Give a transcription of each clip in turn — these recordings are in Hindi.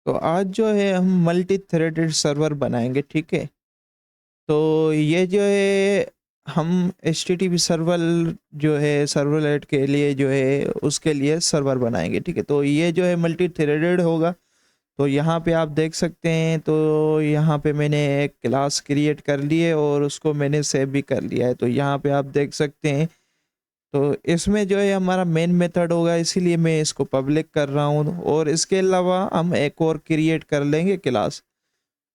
तो आज जो है हम मल्टी थ्रेडेड सर्वर बनाएंगे, ठीक है। तो ये जो है हम एचटीटीपी सर्वर जो है सर्वलेट के लिए जो है उसके लिए सर्वर बनाएंगे, ठीक है। तो ये जो है मल्टी थ्रेडेड होगा। तो यहाँ पे आप देख सकते हैं, तो यहाँ पे मैंने एक क्लास क्रिएट कर ली है और उसको मैंने सेव भी कर लिया है। तो यहाँ पे आप देख सकते हैं, तो इसमें जो है हमारा मेन मेथड होगा, इसीलिए मैं इसको पब्लिक कर रहा हूँ। और इसके अलावा हम एक और क्रिएट कर लेंगे क्लास।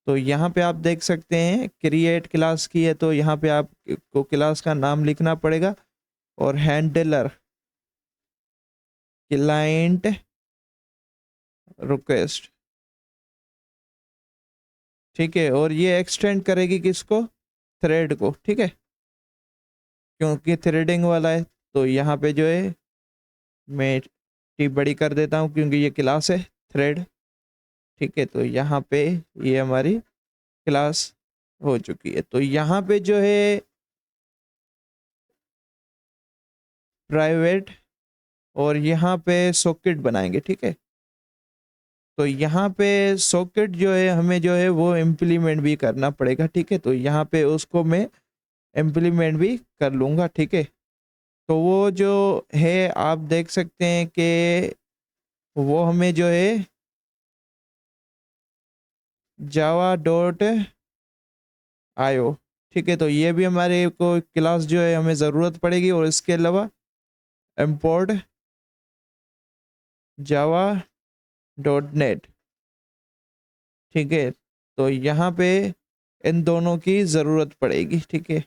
तो यहाँ पे आप देख सकते हैं क्रिएट क्लास की है, तो यहाँ पे आप को क्लास का नाम लिखना पड़ेगा और हैंडलर क्लाइंट रिक्वेस्ट, ठीक है। और ये एक्सटेंड करेगी किसको? थ्रेड को, ठीक है, क्योंकि थ्रेडिंग वाला है। तो यहाँ पे जो है मैं टी बड़ी कर देता हूँ क्योंकि ये क्लास है थ्रेड, ठीक है। तो यहाँ पे ये हमारी क्लास हो चुकी है। तो यहाँ पे जो है प्राइवेट और यहाँ पे सॉकेट बनाएंगे, ठीक है। तो यहाँ पे सॉकेट जो है हमें जो है वो इम्प्लीमेंट भी करना पड़ेगा, ठीक है। तो यहाँ पे उसको मैं इम्प्लीमेंट भी कर लूँगा, ठीक है। तो वो जो है आप देख सकते हैं कि वो हमें जो है java.io, ठीक है। तो ये भी हमारे को क्लास जो है हमें ज़रूरत पड़ेगी। और इसके अलावा import java.net, ठीक है। तो यहाँ पे इन दोनों की ज़रूरत पड़ेगी, ठीक है।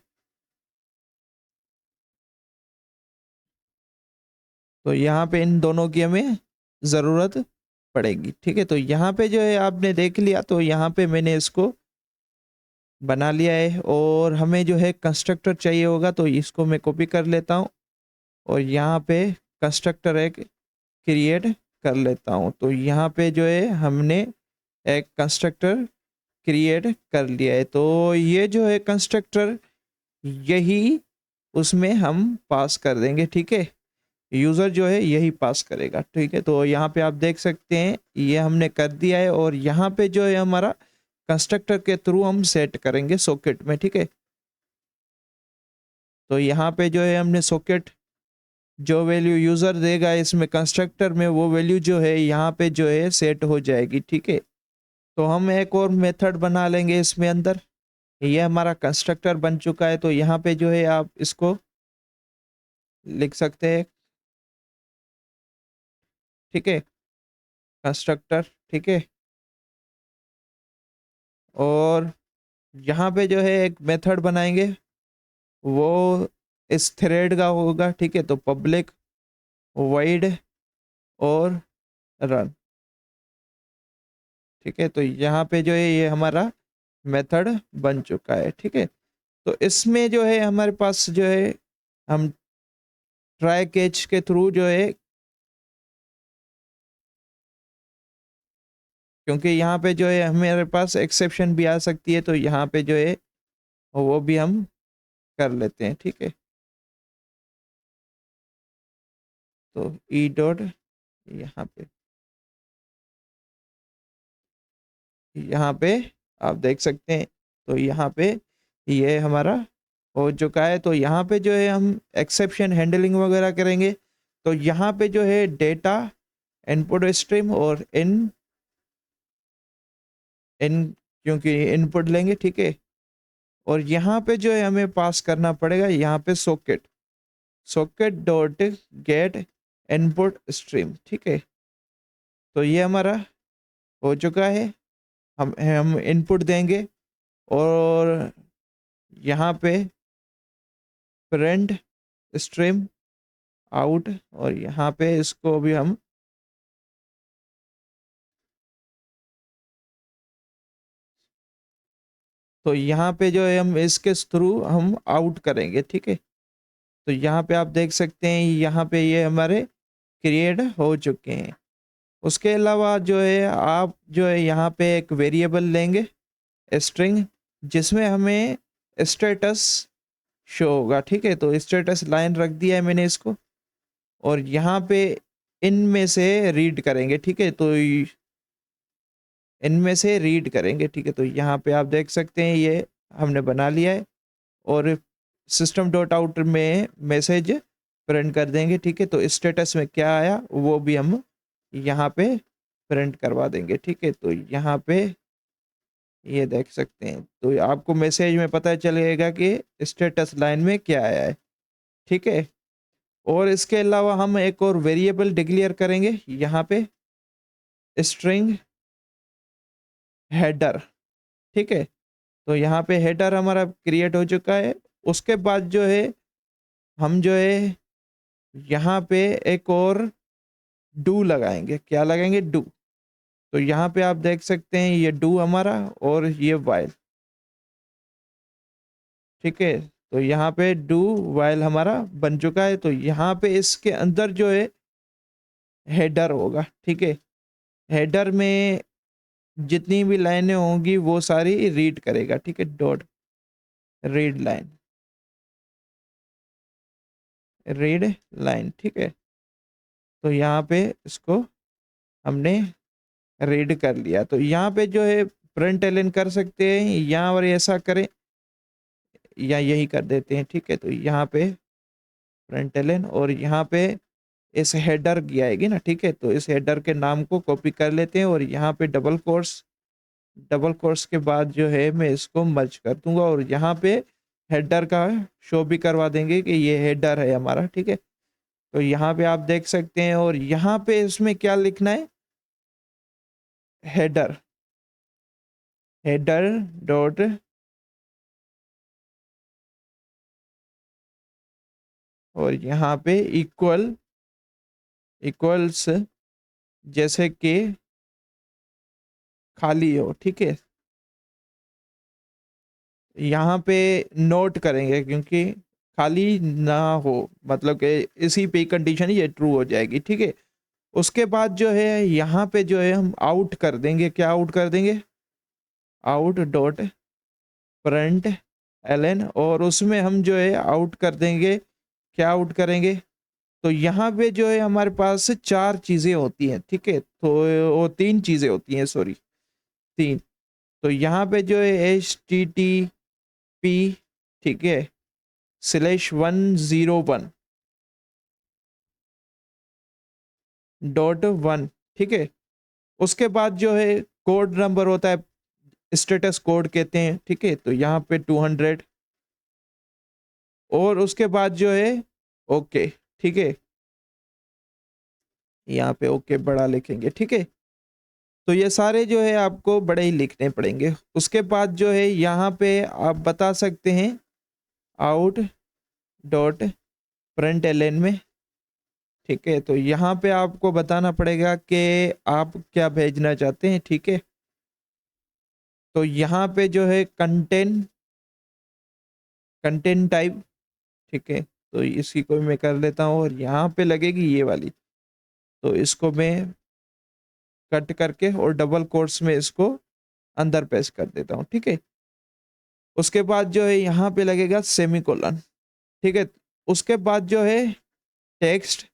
तो यहाँ पे इन दोनों की हमें ज़रूरत पड़ेगी, ठीक है। तो यहाँ पे जो है आपने देख लिया, तो यहाँ पे मैंने इसको बना लिया है। और हमें जो है कंस्ट्रक्टर चाहिए होगा, तो इसको मैं कॉपी कर लेता हूँ और यहाँ पे कंस्ट्रक्टर एक क्रिएट कर लेता हूँ। तो यहाँ पे जो है हमने एक कंस्ट्रक्टर क्रिएट कर लिया है। तो ये जो है कंस्ट्रक्टर यही उसमें हम पास कर देंगे, ठीक है। यूज़र जो है यही पास करेगा, ठीक है। तो यहाँ पे आप देख सकते हैं ये हमने कर दिया है। और यहाँ पे जो है हमारा कंस्ट्रक्टर के थ्रू हम सेट करेंगे सॉकेट में, ठीक है। तो यहाँ पे जो है हमने सॉकेट जो वैल्यू यूज़र देगा इसमें कंस्ट्रक्टर में, वो वैल्यू जो है यहाँ पे जो है सेट हो जाएगी, ठीक है। तो हम एक और मेथड बना लेंगे इसमें अंदर। ये हमारा कंस्ट्रक्टर बन चुका है। तो यहाँ पे जो है आप इसको लिख सकते हैं, ठीक है, कंस्ट्रक्टर, ठीक है। और यहाँ पे जो है एक मेथड बनाएंगे, वो इस थ्रेड का होगा, ठीक है। तो पब्लिक वाइड और रन, ठीक है। तो यहाँ पे जो है ये हमारा मेथड बन चुका है, ठीक है। तो इसमें जो है हमारे पास जो है हम ट्राई कैच के थ्रू जो है, क्योंकि यहाँ पे जो है हमारे पास एक्सेप्शन भी आ सकती है, तो यहाँ पे जो है वो भी हम कर लेते हैं, ठीक है। तो ई डॉट यहाँ पे आप देख सकते हैं, तो यहाँ पे ये हमारा हो चुका है। तो यहाँ पे जो है हम एक्सेप्शन हैंडलिंग वगैरह करेंगे। तो यहाँ पे जो है डेटा इनपुट स्ट्रीम और इन इन क्योंकि इनपुट लेंगे, ठीक है। और यहाँ पे जो है हमें पास करना पड़ेगा यहाँ पे socket socket dot gate input stream, ठीक है। तो ये हमारा हो चुका है। हम इनपुट देंगे और यहाँ पे प्रिंट स्ट्रीम आउट, और यहाँ पे इसको भी हम तो यहाँ पे जो है हम इसके थ्रू हम आउट करेंगे, ठीक है। तो यहाँ पे आप देख सकते हैं यहाँ पे ये हमारे क्रिएट हो चुके हैं। उसके अलावा जो है आप जो है यहाँ पे एक वेरिएबल लेंगे स्ट्रिंग, जिसमें हमें स्टेटस शो होगा, ठीक है। तो स्टेटस लाइन रख दिया है मैंने इसको। और यहाँ पे इनमें से रीड करेंगे, ठीक है। तो इनमें से रीड करेंगे, ठीक है। तो यहाँ पे आप देख सकते हैं ये हमने बना लिया है और सिस्टम डॉट आउट में मैसेज प्रिंट कर देंगे, ठीक है। तो स्टेटस में क्या आया वो भी हम यहाँ पे प्रिंट करवा देंगे, ठीक है। तो यहाँ पे ये देख सकते हैं, तो आपको मैसेज में पता चलेगा कि स्टेटस लाइन में क्या आया है, ठीक है। और इसके अलावा हम एक और वेरिएबल डिक्लेयर करेंगे यहाँ पे, स्ट्रिंग हेडर, ठीक है। तो यहाँ पे हेडर हमारा क्रिएट हो चुका है। उसके बाद जो है हम जो है यहाँ पे एक और डू लगाएंगे, क्या लगाएंगे, डू। तो यहाँ पे आप देख सकते हैं ये डू हमारा और ये वाइल, ठीक है। तो यहाँ पे डू वाइल हमारा बन चुका है। तो यहाँ पे इसके अंदर जो है हेडर होगा, ठीक है। हेडर में जितनी भी लाइनें होंगी वो सारी रीड करेगा, ठीक है। Dot read line, read line, ठीक है। तो यहाँ पे इसको हमने रीड कर लिया। तो यहाँ पे जो है प्रिंट एलन कर सकते हैं यहाँ और ऐसा करें या यही कर देते हैं, ठीक है। तो यहाँ पे प्रिंट एलन और यहाँ पे इस हेडर की आएगी ना, ठीक है। तो इस हेडर के नाम को कॉपी कर लेते हैं और यहाँ पे डबल कोर्स के बाद जो है मैं इसको मर्ज कर दूंगा और यहाँ पे हेडर का शो भी करवा देंगे कि ये हेडर है हमारा, ठीक है। तो यहाँ पे आप देख सकते हैं और यहाँ पे इसमें क्या लिखना है, हेडर, हेडर डॉट और यहाँ पे इक्वल्स जैसे कि खाली हो, ठीक है। यहाँ पे नोट करेंगे क्योंकि खाली ना हो, मतलब कि इसी पे कंडीशन ये ट्रू हो जाएगी, ठीक है। उसके बाद जो है यहाँ पे जो है हम आउट कर देंगे, क्या आउट कर देंगे, आउट डॉट प्रिंट एलन और उसमें हम जो है आउट कर देंगे, क्या आउट करेंगे। तो यहाँ पे जो है हमारे पास 4 चीज़ें होती हैं, ठीक है। तो वो 3 चीज़ें होती हैं, सॉरी 3। तो यहाँ पे जो है HTTP, ठीक है, /101 डॉट 1, ठीक है। उसके बाद जो है कोड नंबर होता है, स्टेटस कोड कहते हैं, ठीक है। तो यहाँ पे 200 और उसके बाद जो है ओके, ठीक है। यहाँ पे ओके बड़ा लिखेंगे, ठीक है। तो ये सारे जो है आपको बड़े ही लिखने पड़ेंगे। उसके बाद जो है यहाँ पे आप बता सकते हैं आउट डॉट प्रिंट एलन में, ठीक है। तो यहाँ पे आपको बताना पड़ेगा कि आप क्या भेजना चाहते हैं, ठीक है। तो यहाँ पे जो है कंटेंट टाइप, ठीक है। तो इसी को मैं कर लेता हूँ और यहाँ पे लगेगी ये वाली, तो इसको मैं कट करके और डबल कोट्स में इसको अंदर पेस्ट कर देता हूँ, ठीक है। उसके बाद जो है यहाँ पे लगेगा सेमीकोलन, ठीक है। उसके बाद जो है टेक्स्ट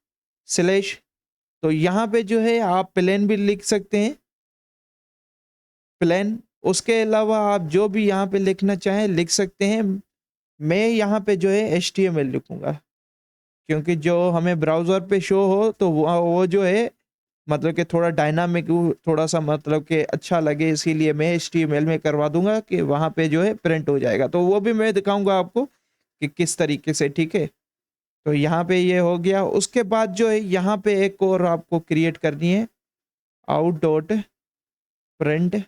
स्लैश, तो यहाँ पे जो है आप प्लेन भी लिख सकते हैं, प्लेन। उसके अलावा आप जो भी यहाँ पे लिखना चाहें लिख सकते हैं। मैं यहाँ पे जो है HTML लिखूंगा क्योंकि जो हमें ब्राउज़र पे शो हो तो वो जो है मतलब कि थोड़ा डायनामिक, थोड़ा सा मतलब कि अच्छा लगे, इसीलिए मैं HTML में करवा दूंगा कि वहाँ पे जो है प्रिंट हो जाएगा। तो वो भी मैं दिखाऊंगा आपको कि किस तरीके से, ठीक है। तो यहाँ पे ये हो गया। उसके बाद जो है यहाँ पे एक और आपको क्रिएट करनी है, आउट डॉट प्रिंट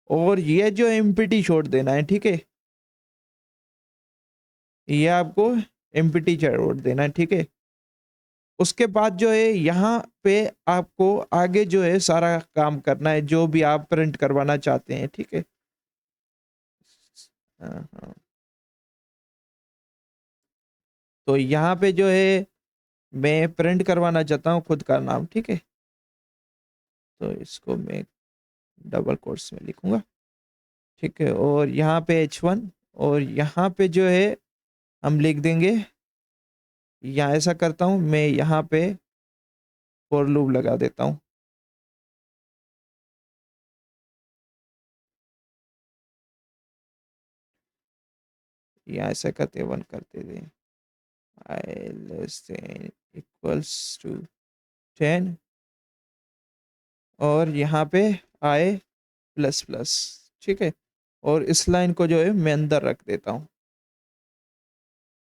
और ये जो एम्प्टी छोड़ देना है, ठीक है। ये आपको एम्प्टी छोड़ देना है, ठीक है। उसके बाद जो है यहाँ पे आपको आगे जो है सारा काम करना है जो भी आप प्रिंट करवाना चाहते हैं, ठीक है। हाँ हाँ। तो यहाँ पे जो है मैं प्रिंट करवाना चाहता हूँ खुद का नाम, ठीक है। तो इसको मैं डबल कोट्स में लिखूंगा, ठीक है। और यहाँ पे H1 और यहाँ पे जो है हम लिख देंगे, यहाँ ऐसा करता हूँ मैं, यहाँ पे फॉर लूप लगा देता हूँ, यहाँ ऐसा करते 1 करते थे, आई लेस देन इक्वल्स टू 10 और यहाँ पे आई प्लस प्लस, ठीक है। और इस लाइन को जो है मैं अंदर रख देता हूँ।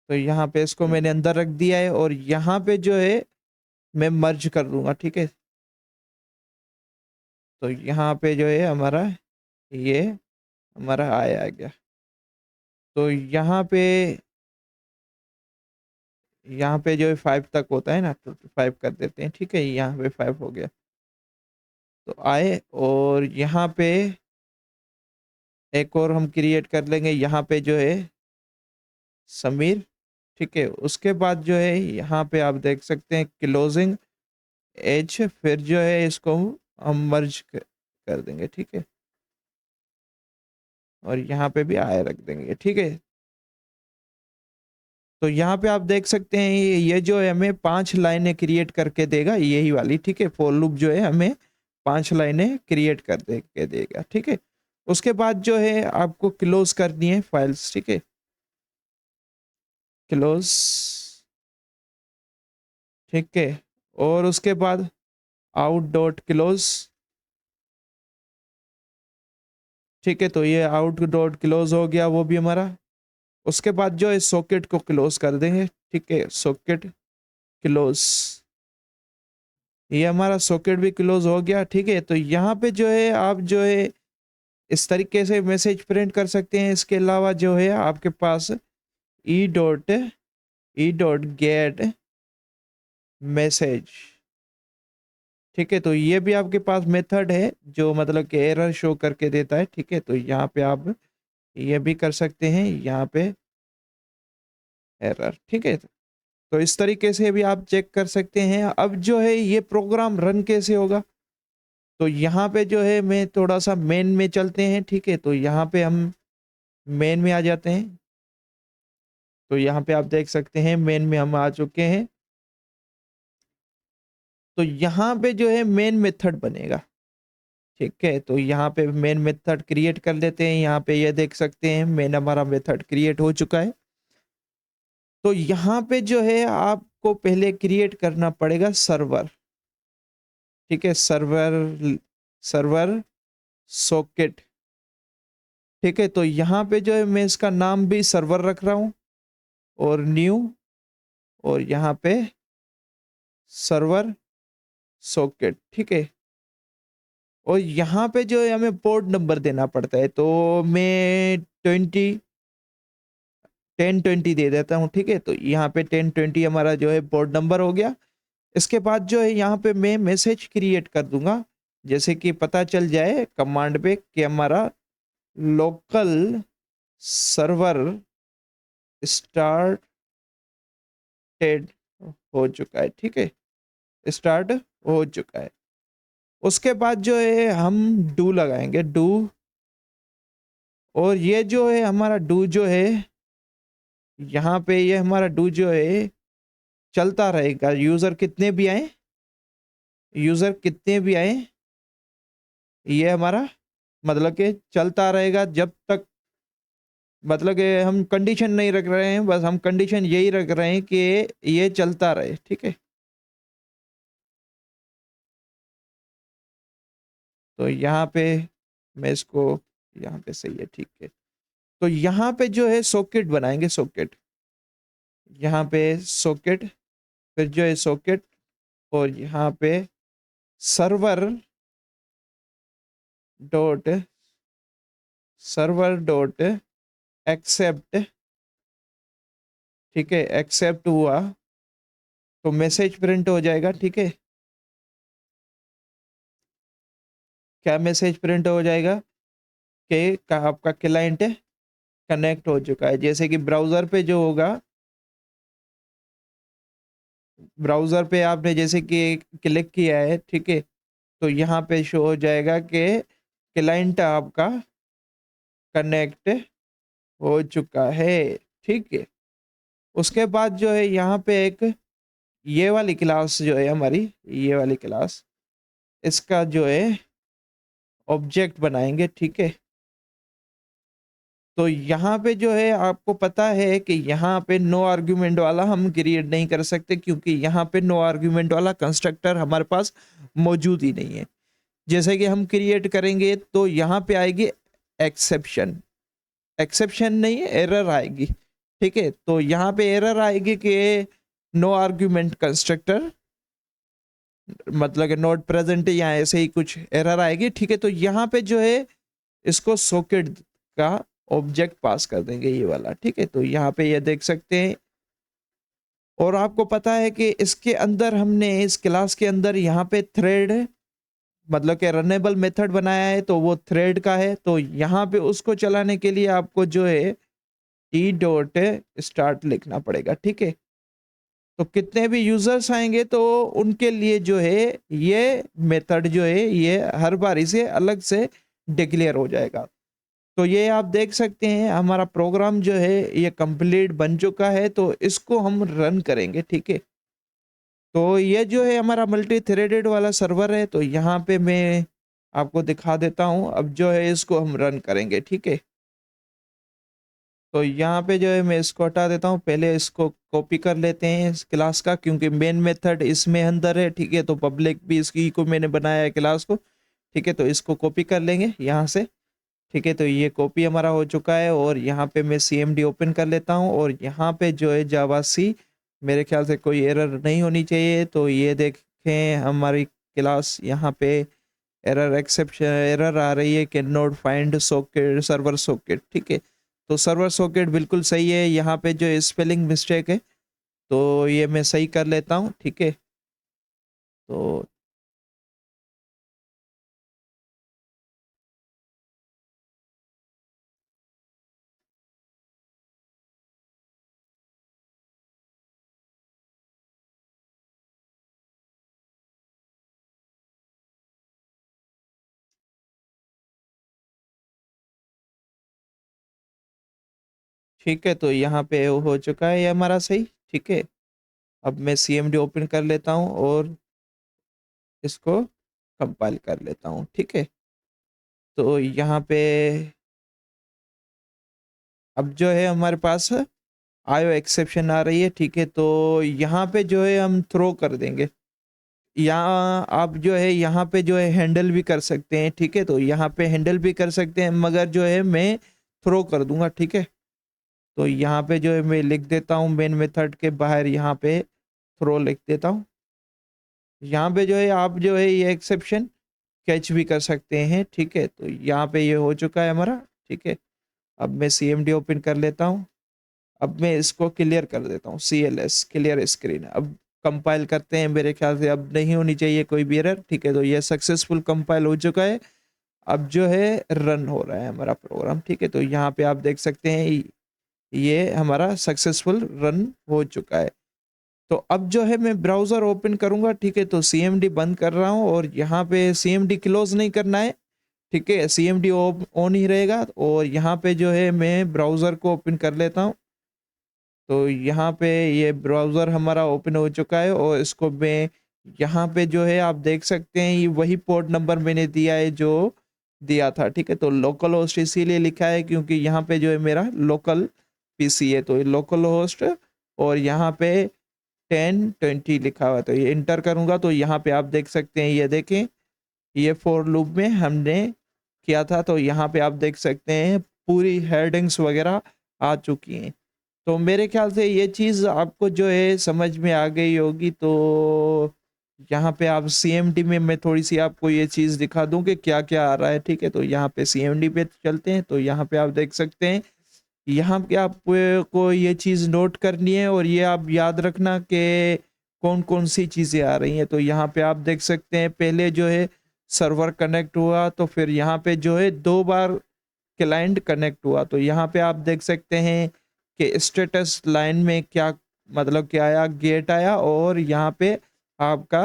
तो यहाँ पे इसको मैंने अंदर रख दिया है और यहाँ पे जो है मैं मर्ज कर दूंगा, ठीक है। तो यहाँ पे जो है हमारा ये हमारा आई आ गया। तो यहाँ पे जो है 5 तक होता है ना, तो 5 कर देते हैं, ठीक है। यहाँ पे 5 हो गया तो आए। और यहाँ पे एक और हम क्रिएट कर लेंगे, यहाँ पे जो है समीर, ठीक है। उसके बाद जो है यहाँ पे आप देख सकते हैं क्लोजिंग एज, फिर जो है इसको हम मर्ज कर देंगे, ठीक है। और यहाँ पे भी आए रख देंगे, ठीक है। तो यहाँ पे आप देख सकते हैं ये जो है हमें 5 लाइनें क्रिएट करके देगा, यही वाली, ठीक है। फॉर लूप जो है हमें 5 लाइनें क्रिएट कर दे के देगा, ठीक है। उसके बाद जो है आपको क्लोज करनी है फाइल्स, ठीक है। क्लोज, ठीक है। और उसके बाद आउट डॉट क्लोज, ठीक है। तो ये आउट डॉट क्लोज हो गया वो भी हमारा। उसके बाद जो है सॉकेट को क्लोज कर देंगे, ठीक है। सॉकेट क्लोज, ये हमारा सॉकेट भी क्लोज हो गया, ठीक है। तो यहाँ पे जो है आप जो है इस तरीके से मैसेज प्रिंट कर सकते हैं। इसके अलावा जो है आपके पास ई डॉट गेट मैसेज, ठीक है। तो ये भी आपके पास मेथड है जो मतलब कि एरर शो करके देता है, ठीक है। तो यहाँ पे आप ये भी कर सकते हैं, यहाँ पे एरर, ठीक है। तो इस तरीके से भी आप चेक कर सकते हैं। अब जो है ये प्रोग्राम रन कैसे होगा, तो यहाँ पे जो है मैं थोड़ा सा मेन में चलते हैं, ठीक है। तो यहाँ पे हम मेन में आ जाते हैं। तो यहाँ पे आप देख सकते हैं मेन में हम आ चुके हैं। तो यहाँ पे जो है मेन मेथड बनेगा, ठीक है। तो यहाँ पे मेन मेथड क्रिएट कर लेते हैं। यहाँ पे ये देख सकते हैं मेन हमारा मेथड क्रिएट हो चुका है। तो यहाँ पे जो है आपको पहले क्रिएट करना पड़ेगा सर्वर, ठीक है। सर्वर सॉकेट, ठीक है। तो यहाँ पे जो है मैं इसका नाम भी सर्वर रख रहा हूँ और न्यू, और यहाँ पे सर्वर सॉकेट, ठीक है। और यहाँ पे जो है हमें पोर्ट नंबर देना पड़ता है। तो मैं 1020 दे देता हूँ, ठीक है। तो यहाँ पे 1020 हमारा जो है पोर्ट नंबर हो गया। इसके बाद जो है यहाँ पे मैं मैसेज क्रिएट कर दूंगा, जैसे कि पता चल जाए कमांड पे कि हमारा लोकल सर्वर स्टार्टेड हो चुका है, ठीक है। स्टार्ट हो चुका है। उसके बाद जो है हम डू लगाएंगे, डू। और ये जो है हमारा डू जो है यहाँ पे, ये हमारा डू जो है चलता रहेगा। यूजर कितने भी आए ये हमारा मतलब कि चलता रहेगा जब तक, मतलब कि हम कंडीशन नहीं रख रहे हैं, बस हम कंडीशन यही रख रहे हैं कि ये चलता रहे, ठीक है। तो यहाँ पे मैं इसको, यहाँ पे सही है, ठीक है। तो यहाँ पे जो है सॉकेट बनाएंगे, सॉकेट, यहाँ पे सॉकेट, फिर जो है सॉकेट, और यहाँ पे सर्वर डॉट एक्सेप्ट, ठीक है। एक्सेप्ट हुआ तो मैसेज प्रिंट हो जाएगा, ठीक है। क्या मैसेज प्रिंट हो जाएगा कि आपका क्लाइंट कनेक्ट हो चुका है। जैसे कि ब्राउजर पे जो होगा, ब्राउजर पे आपने जैसे कि क्लिक किया है, ठीक है। तो यहाँ पे शो हो जाएगा कि क्लाइंट आपका कनेक्ट हो चुका है, ठीक है। उसके बाद जो है यहाँ पे एक ये वाली क्लास जो है हमारी, ये वाली क्लास, इसका जो है ऑब्जेक्ट बनाएंगे, ठीक है। तो यहाँ पे जो है आपको पता है कि यहाँ पे नो आर्ग्यूमेंट वाला हम क्रिएट नहीं कर सकते, क्योंकि यहाँ पे नो आर्ग्यूमेंट वाला कंस्ट्रक्टर हमारे पास मौजूद ही नहीं है। जैसे कि हम क्रिएट करेंगे तो यहाँ पे आएगी एक्सेप्शन, एक्सेप्शन नहीं एरर आएगी, ठीक है। तो यहाँ पे एरर आएगी कि नो आर्ग्यूमेंट कंस्ट्रक्टर, मतलब कि नॉट प्रेजेंट या ऐसे ही कुछ एरर आएगी, ठीक है। तो यहाँ पे जो है इसको सॉकेट का ऑब्जेक्ट पास कर देंगे ये वाला, ठीक है। तो यहाँ पे ये देख सकते हैं, और आपको पता है कि इसके अंदर हमने इस क्लास के अंदर यहाँ पे थ्रेड मतलब कि रनेबल मेथड बनाया है, तो वो थ्रेड का है। तो यहाँ पे उसको चलाने के लिए आपको जो है टी डॉट स्टार्ट लिखना पड़ेगा, ठीक है। तो कितने भी यूजर्स आएंगे तो उनके लिए जो है ये मेथड जो है ये हर बार इसे अलग से डिक्लेयर हो जाएगा। तो ये आप देख सकते हैं हमारा प्रोग्राम जो है ये कंप्लीट बन चुका है। तो इसको हम रन करेंगे, ठीक है। तो ये जो है हमारा मल्टी थ्रेडेड वाला सर्वर है। तो यहाँ पे मैं आपको दिखा देता हूँ। अब जो है इसको हम रन करेंगे, ठीक है। तो यहाँ पे जो है मैं इसको हटा देता हूँ, पहले इसको कॉपी कर लेते हैं इस क्लास का, क्योंकि मेन मेथड इसमें अंदर है, ठीक है। तो पब्लिक भी इसकी को मैंने बनाया है क्लास को, ठीक है। तो इसको कॉपी कर लेंगे यहाँ से, ठीक है। तो ये कॉपी हमारा हो चुका है, और यहाँ पे मैं CMD ओपन कर लेता हूँ, और यहाँ पे जो है जावा सी, मेरे ख्याल से कोई एरर नहीं होनी चाहिए। तो ये देखें हमारी क्लास यहाँ पे एरर एक्सेप्शन एरर आ रही है कि note find socket server socket, ठीक है। तो सर्वर सॉकेट बिल्कुल सही है, यहाँ पे जो स्पेलिंग मिस्टेक है तो ये मैं सही कर लेता हूँ, ठीक है। तो ठीक है, तो यहाँ पे हो चुका है ये हमारा सही, ठीक है। अब मैं CMD ओपन कर लेता हूँ और इसको कंपाइल कर लेता हूँ, ठीक है। तो यहाँ पे अब जो है हमारे पास आयो एक्सेप्शन आ रही है, ठीक है। तो यहाँ पे जो है हम थ्रो कर देंगे, यहाँ आप जो है यहाँ पे जो है हैंडल भी कर सकते हैं, ठीक है। तो यहाँ पे हैंडल भी कर सकते हैं, मगर जो है मैं थ्रो कर दूंगा, ठीक है। तो यहाँ पे जो है मैं लिख देता हूँ मेन मेथड के बाहर, यहाँ पे थ्रो लिख देता हूँ। यहाँ पे जो है आप जो है ये एक्सेप्शन कैच भी कर सकते हैं, ठीक है। तो यहाँ पे ये हो चुका है हमारा, ठीक है। अब मैं CMD ओपन कर लेता हूँ। अब मैं इसको क्लियर कर देता हूँ, CLS क्लियर स्क्रीन। अब कंपाइल करते हैं, मेरे ख्याल से अब नहीं होनी चाहिए कोई भी एरर, ठीक है। तो ये सक्सेसफुल कंपाइल हो चुका है। अब जो है रन हो रहा है हमारा प्रोग्राम, ठीक है। तो यहाँ पे आप देख सकते हैं ये हमारा सक्सेसफुल रन हो चुका है। तो अब जो है मैं ब्राउज़र ओपन करूँगा, ठीक है। तो CMD बंद कर रहा हूँ, और यहाँ पे CMD क्लोज नहीं करना है, ठीक है। CMD ऑन ही रहेगा, और यहाँ पे जो है मैं ब्राउज़र को ओपन कर लेता हूँ। तो यहाँ पे ये ब्राउज़र हमारा ओपन हो चुका है, और इसको मैं यहाँ पे जो है आप देख सकते हैं ये वही पोर्ट नंबर मैंने दिया है जो दिया था, ठीक है। तो लोकल होस्ट इसीलिए लिखा है क्योंकि यहाँ पे जो है मेरा लोकल PC है, तो ये लोकल होस्ट, और यहाँ पे 1020 लिखा हुआ है। तो ये इंटर करूँगा तो यहाँ पे आप देख सकते हैं, ये देखें ये फॉर लूप में हमने किया था। तो यहाँ पे आप देख सकते हैं पूरी हेडिंग्स वगैरह आ चुकी हैं। तो मेरे ख्याल से ये चीज़ आपको जो है समझ में आ गई होगी। तो यहाँ पे आप CMD में मैं थोड़ी सी आपको ये चीज़ दिखा दूँ कि क्या क्या आ रहा है, ठीक है। तो यहाँ पे CMD पे चलते हैं। तो यहाँ पे आप देख सकते हैं, यहाँ पे आपको ये चीज़ नोट करनी है, और ये आप याद रखना कि कौन कौन सी चीज़ें आ रही हैं। तो यहाँ पे आप देख सकते हैं पहले जो है सर्वर कनेक्ट हुआ, तो फिर यहाँ पे जो है 2 बार क्लाइंट कनेक्ट हुआ। तो यहाँ पे आप देख सकते हैं कि स्टेटस लाइन में क्या मतलब क्या आया, गेट आया, और यहाँ पे आपका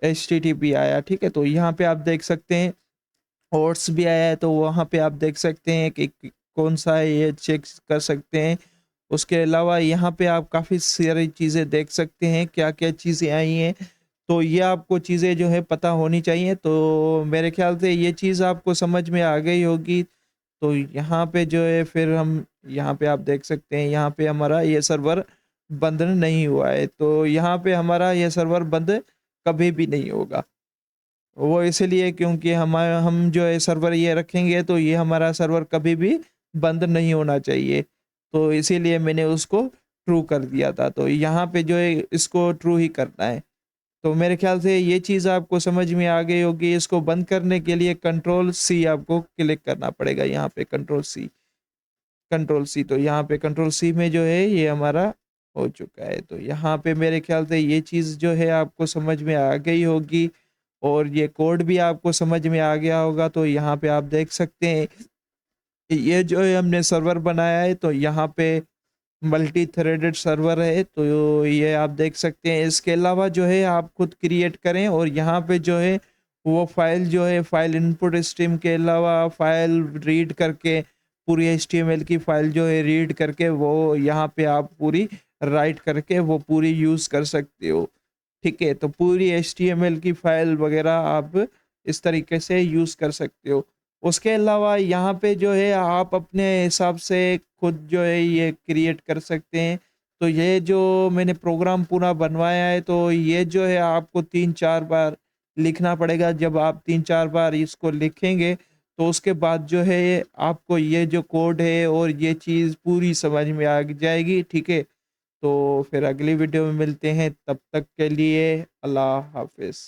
HTTP आया, ठीक है। तो यहाँ पे आप देख सकते हैं होर्स भी आया है, तो वहाँ पे आप देख सकते हैं कि कौन सा है ये चेक कर सकते हैं। उसके अलावा यहाँ पे आप काफ़ी सारी चीज़ें देख सकते हैं, क्या क्या चीज़ें आई हैं। तो ये आपको चीज़ें जो है पता होनी चाहिए। तो मेरे ख्याल से ये चीज़ आपको समझ में आ गई होगी। तो यहाँ पे जो है फिर हम यहाँ पे आप देख सकते हैं, यहाँ पे हमारा ये सर्वर बंद नहीं हुआ है। तो यहाँ पे हमारा ये सर्वर बंद कभी भी नहीं होगा। वो इसीलिए क्योंकि हम जो है सर्वर ये रखेंगे तो ये हमारा सर्वर कभी भी बंद नहीं होना चाहिए। तो इसीलिए मैंने उसको ट्रू कर दिया था। तो यहाँ पे जो है इसको ट्रू ही करना है। तो मेरे ख़्याल से ये चीज़ आपको समझ में आ गई होगी। इसको बंद करने के लिए कंट्रोल सी आपको क्लिक करना पड़ेगा, यहाँ पे कंट्रोल सी। तो यहाँ पे कंट्रोल सी में जो है ये हमारा हो चुका है। तो यहाँ पे मेरे ख़्याल से ये चीज़ जो है आपको समझ में आ गई होगी और ये कोड भी आपको समझ में आ गया होगा। तो यहाँ पे आप देख सकते हैं कि ये जो है हमने सर्वर बनाया है, तो यहाँ पे मल्टी थ्रेडेड सर्वर है। तो ये आप देख सकते हैं। इसके अलावा जो है आप खुद क्रिएट करें और यहाँ पे जो है वो फाइल जो है, फाइल इनपुट स्ट्रीम के अलावा फाइल रीड करके, पूरी एचटीएमएल की फाइल जो है रीड करके वो यहाँ पे आप पूरी राइट करके वो पूरी यूज़ कर सकते हो। ठीक है? तो पूरी एचटीएमएल की फाइल वगैरह आप इस तरीके से यूज़ कर सकते हो। उसके अलावा यहाँ पे जो है आप अपने हिसाब से खुद जो है ये क्रिएट कर सकते हैं। तो ये जो मैंने प्रोग्राम पूरा बनवाया है, तो ये जो है आपको 3-4 बार लिखना पड़ेगा। जब आप 3-4 बार इसको लिखेंगे, तो उसके बाद जो है आपको ये जो कोड है और ये चीज़ पूरी समझ में आ जाएगी। ठीक है? तो फिर अगली वीडियो में मिलते हैं, तब तक के लिए अल्लाह हाफ़िज़।